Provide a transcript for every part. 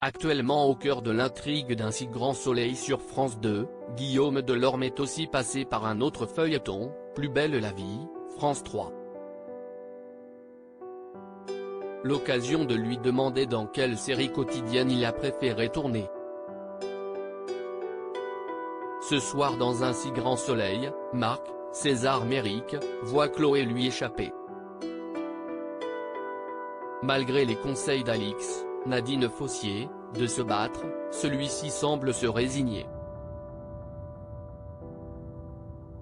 Actuellement au cœur de l'intrigue d'un si grand soleil sur France 2, Guillaume Delorme est aussi passé par un autre feuilleton, Plus belle la vie, France 3. L'occasion de lui demander dans quelle série quotidienne il a préféré tourner. Ce soir dans Un si grand soleil, Marc, César Méric, voit Chloé lui échapper. Malgré les conseils d'Alix, Nadine Fossier, de se battre, celui-ci semble se résigner.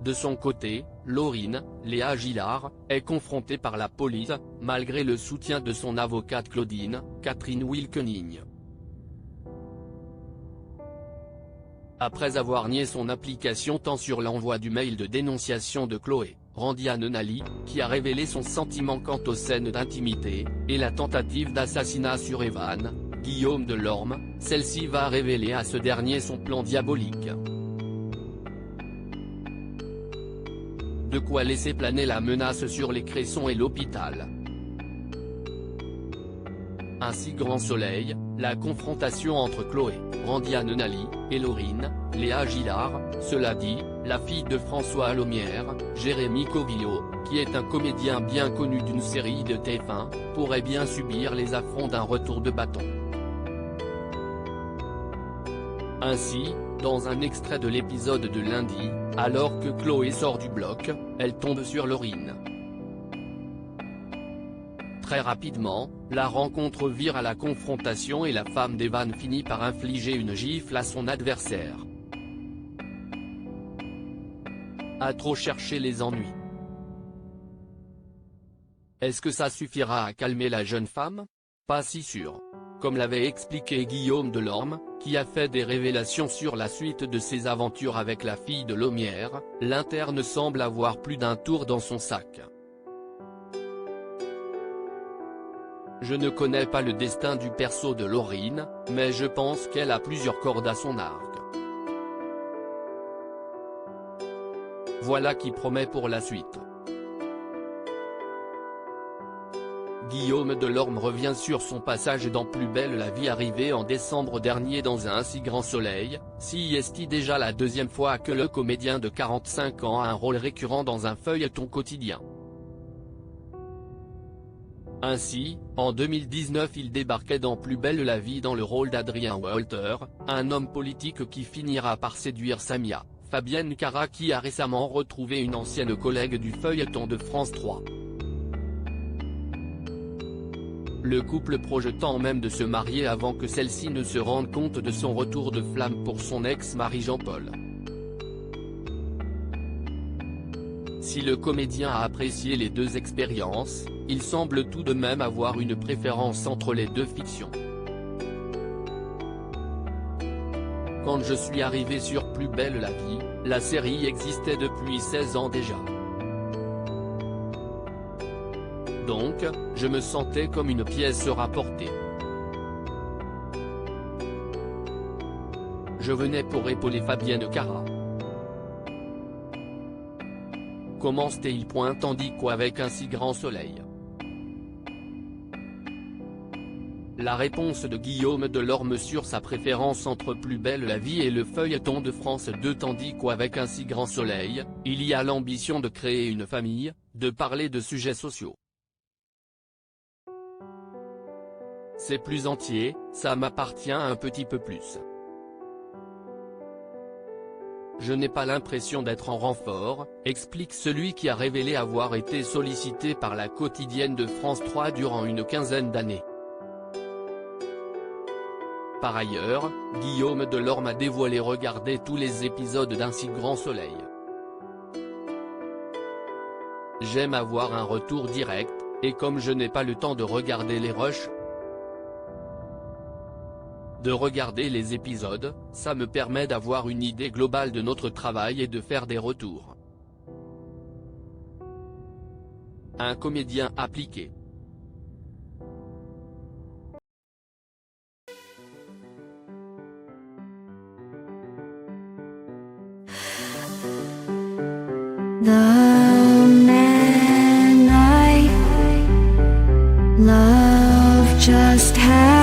De son côté, Laurine, Léa Gillard, est confrontée par la police, malgré le soutien de son avocate Claudine, Catherine Wilkening. Après avoir nié son implication tant sur l'envoi du mail de dénonciation de Chloé, Randiane Nali, qui a révélé son sentiment quant aux scènes d'intimité, et la tentative d'assassinat sur Evan, Guillaume Delorme, celle-ci va révéler à ce dernier son plan diabolique. De quoi laisser planer la menace sur les Cressons et l'hôpital. Un si grand soleil, la confrontation entre Chloé, Randiane Nali, et Laurine, Léa Gillard, cela dit, la fille de François Lomière, Jérémy Covillo, qui est un comédien bien connu d'une série de TF1, pourrait bien subir les affronts d'un retour de bâton. Ainsi, dans un extrait de l'épisode de lundi, alors que Chloé sort du bloc, elle tombe sur Laurine. Très rapidement, la rencontre vire à la confrontation et la femme d'Evan finit par infliger une gifle à son adversaire. À trop chercher les ennuis. Est-ce que ça suffira à calmer la jeune femme? Pas si sûr. Comme l'avait expliqué Guillaume Delorme, qui a fait des révélations sur la suite de ses aventures avec la fille de Lomière, l'interne semble avoir plus d'un tour dans son sac. Je ne connais pas le destin du perso de Laurine, mais je pense qu'elle a plusieurs cordes à son arc. Voilà qui promet pour la suite. Guillaume Delorme revient sur son passage dans Plus belle la vie arrivé en décembre dernier dans Un si grand soleil, si est déjà la deuxième fois que le comédien de 45 ans a un rôle récurrent dans un feuilleton quotidien. Ainsi, en 2019 il débarquait dans Plus belle la vie dans le rôle d'Adrien Walter, un homme politique qui finira par séduire Samia, Fabienne Cara qui a récemment retrouvé une ancienne collègue du feuilleton de France 3. Le couple projetant même de se marier avant que celle-ci ne se rende compte de son retour de flamme pour son ex-mari Jean-Paul. Si le comédien a apprécié les deux expériences, il semble tout de même avoir une préférence entre les deux fictions. Quand je suis arrivé sur Plus belle la vie, la série existait depuis 16 ans déjà. Donc, je me sentais comme une pièce rapportée. Je venais pour épauler Fabienne Cara. Commence-t-il point tandis qu'avec Un si grand soleil. La réponse de Guillaume Delorme sur sa préférence entre Plus belle la vie et le feuilleton de France 2 tandis qu'avec Un si grand soleil, il y a l'ambition de créer une famille, de parler de sujets sociaux. C'est plus entier, ça m'appartient un petit peu plus. Je n'ai pas l'impression d'être en renfort, explique celui qui a révélé avoir été sollicité par la quotidienne de France 3 durant une quinzaine d'années. Par ailleurs, Guillaume Delorme a dévoilé regarder tous les épisodes d'Un si grand soleil. J'aime avoir un retour direct, et comme je n'ai pas le temps de regarder les rushs, de regarder les épisodes, ça me permet d'avoir une idée globale de notre travail et de faire des retours. Un comédien appliqué. The man I love just had